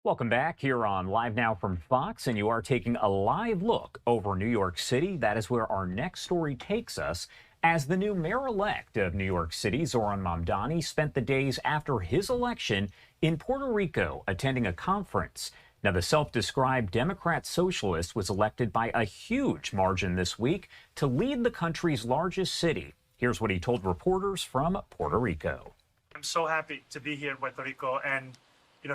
Welcome back here on Live Now from Fox, and you are taking a live look over New York City. That is where our next story takes us, as the new mayor-elect of New York City, Zoran Mamdani, spent the days after his election in Puerto Rico attending a conference. Now, the self-described Democrat socialist was elected by a huge margin this week to lead the country's largest city. Here's what he told reporters from Puerto Rico. I'm so happy to be here in Puerto Rico, and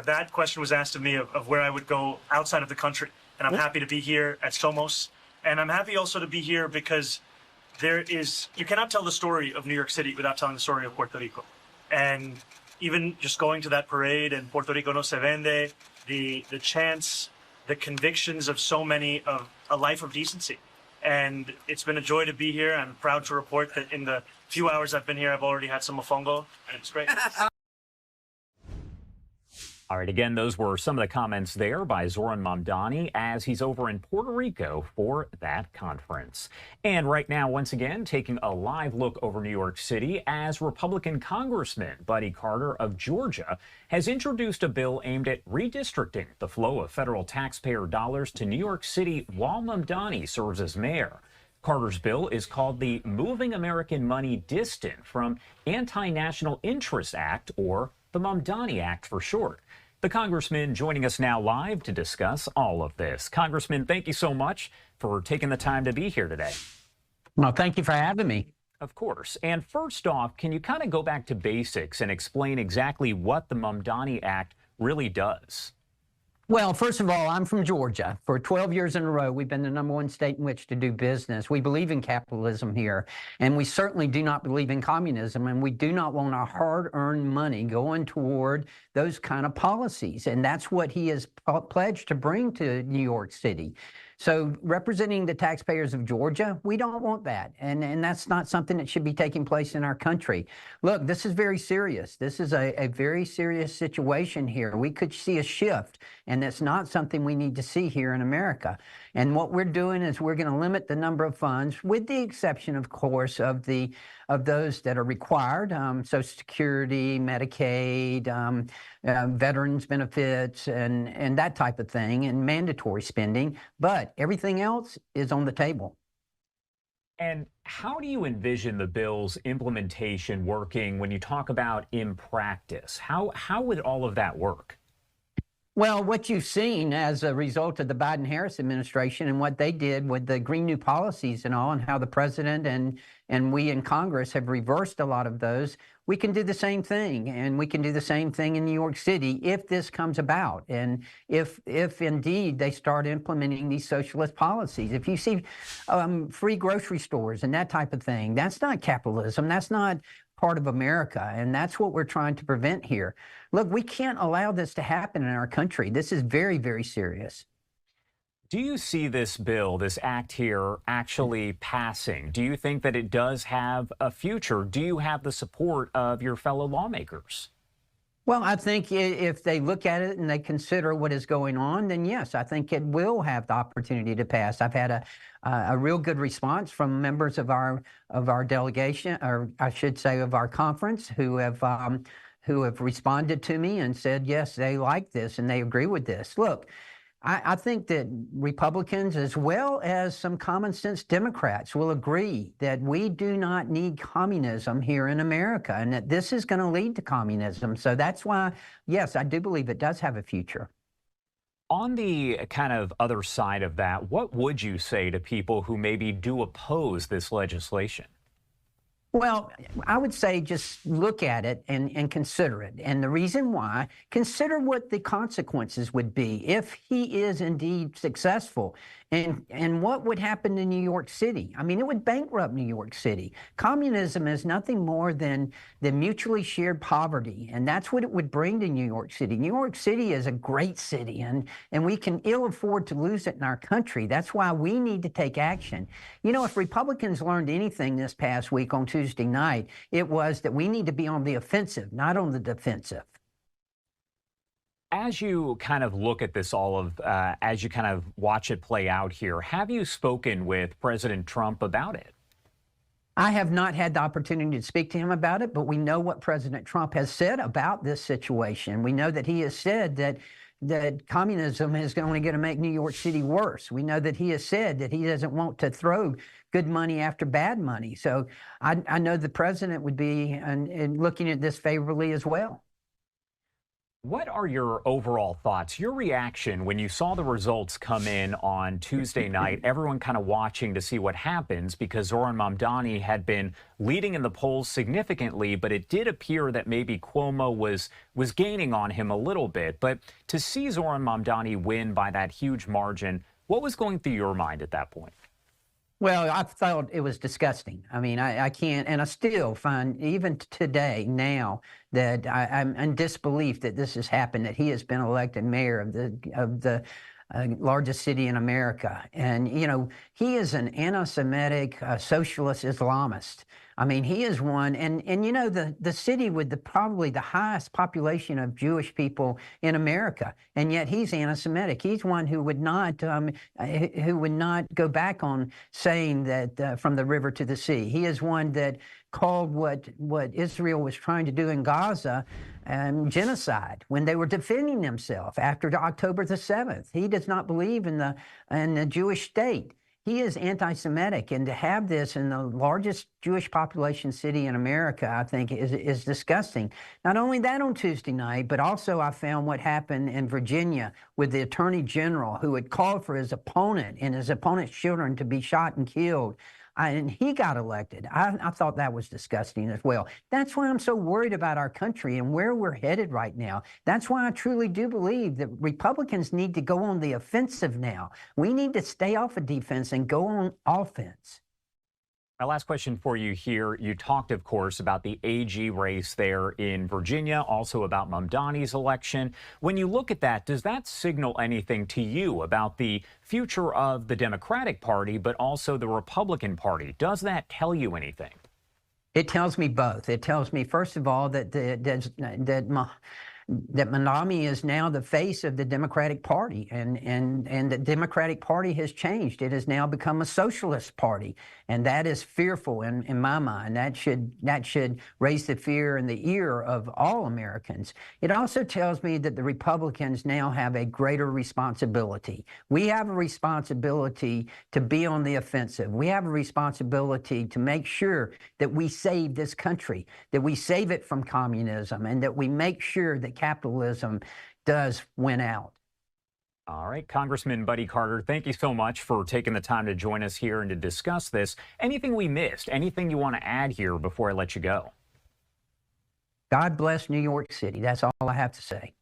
that question was asked of me of where I would go outside of the country. And I'm happy to be here at Somos. And I'm happy also to be here because you cannot tell the story of New York City without telling the story of Puerto Rico. And even just going to that parade and Puerto Rico no se vende, the chants, the convictions of so many of a life of decency. And it's been a joy to be here. I'm proud to report that in the few hours I've been here, I've already had some mofongo, and it's great. All right, again, those were some of the comments there by Zoran Mamdani as he's over in Puerto Rico for that conference. And right now, once again, taking a live look over New York City as Republican Congressman Buddy Carter of Georgia has introduced a bill aimed at redistricting the flow of federal taxpayer dollars to New York City while Mamdani serves as mayor. Carter's bill is called the Moving American Money Distant from Anti-National Interest Act, or the Mamdani Act for short. The congressman joining us now live to discuss all of this. Congressman, thank you so much for taking the time to be here today. Well, thank you for having me. Of course. And first off, can you kind of go back to basics and explain exactly what the Mamdani Act really does? Well, first of all, I'm from Georgia. For 12 years in a row, we've been the #1 state in which to do business. We believe in capitalism here, and we certainly do not believe in communism, and we do not want our hard-earned money going toward those kind of policies. And that's what he has pledged to bring to New York City. So representing the taxpayers of Georgia, we don't want that. And that's not something that should be taking place in our country. Look, this is very serious. This is a very serious situation here. We could see a shift, and that's not something we need to see here in America. And what we're doing is we're going to limit the number of funds, with the exception, of course, of those that are required, Social Security, Medicaid, veterans benefits, and that type of thing, and mandatory spending. But everything else is on the table. And how do you envision the bill's implementation working when you talk about in practice? How would all of that work? Well, what you've seen as a result of the Biden-Harris administration and what they did with the Green New policies and all, and how the president and we in Congress have reversed a lot of those, we can do the same thing. And we can do the same thing in New York City if this comes about. And if indeed they start implementing these socialist policies. If you see free grocery stores and that type of thing, that's not capitalism. That's not part of America, and that's what we're trying to prevent here. Look, we can't allow this to happen in our country. This is very, very serious. Do you see this bill, this act here, actually passing? Do you think that it does have a future? Do you have the support of your fellow lawmakers? Well, I think if they look at it and they consider what is going on, then yes, I think it will have the opportunity to pass. I've had a real good response from members of our delegation, or I should say of our conference, who have responded to me and said, yes, they like this and they agree with this. Look, I think that Republicans, as well as some common sense Democrats, will agree that we do not need communism here in America, and that this is going to lead to communism. So that's why, yes, I do believe it does have a future. On the kind of other side of that, what would you say to people who maybe do oppose this legislation? Well, I would say just look at it and consider it. And the reason why, consider what the consequences would be if he is indeed successful. And what would happen to New York City? I mean, it would bankrupt New York City. Communism is nothing more than mutually shared poverty. And that's what it would bring to New York City. New York City is a great city, and we can ill afford to lose it in our country. That's why we need to take action. You know, if Republicans learned anything this past week on Tuesday night, it was that we need to be on the offensive, not on the defensive. As you kind of look at this as you kind of watch it play out here, have you spoken with President Trump about it? I have not had the opportunity to speak to him about it, but we know what President Trump has said about this situation. We know that he has said that that communism is only going to make New York City worse. We know that he has said that he doesn't want to throw good money after bad money. So I know the president would be looking at this favorably as well. What are your overall thoughts, your reaction when you saw the results come in on Tuesday night, everyone kind of watching to see what happens because Zoran Mamdani had been leading in the polls significantly, but it did appear that maybe Cuomo was gaining on him a little bit. But to see Zoran Mamdani win by that huge margin, what was going through your mind at that point? Well, I thought it was disgusting. I mean, I can't, and I still find, even today, now, that I'm in disbelief that this has happened, that he has been elected mayor of the largest city in America. And, you know, he is an anti-Semitic, socialist Islamist. I mean, he is one, and you know, the city with probably the highest population of Jewish people in America, and yet he's anti-Semitic. He's one who would not go back on saying that from the river to the sea. He is one that called what Israel was trying to do in Gaza genocide when they were defending themselves after October the 7th. He does not believe in the Jewish state. He is anti-Semitic, and to have this in the largest Jewish population city in America, I think, is disgusting. Not only that on Tuesday night, but also I found what happened in Virginia with the Attorney General, who had called for his opponent and his opponent's children to be shot and killed. And he got elected. I thought that was disgusting as well. That's why I'm so worried about our country and where we're headed right now. That's why I truly do believe that Republicans need to go on the offensive now. We need to stay off of defense and go on offense. My last question for you here. You talked, of course, about the AG race there in Virginia, also about Mamdani's election. When you look at that, does that signal anything to you about the future of the Democratic Party, but also the Republican Party? Does that tell you anything? It tells me both. It tells me, first of all, that Mamdani is now the face of the Democratic Party, and the Democratic Party has changed. It has now become a socialist party, and that is fearful in my mind. That should raise the fear in the ear of all Americans. It also tells me that the Republicans now have a greater responsibility. We have a responsibility to be on the offensive. We have a responsibility to make sure that we save this country, that we save it from communism, and that we make sure that capitalism does win out. All right, Congressman Buddy Carter, thank you so much for taking the time to join us here and to discuss this. Anything we missed? Anything you want to add here before I let you go? God bless New York City. That's all I have to say.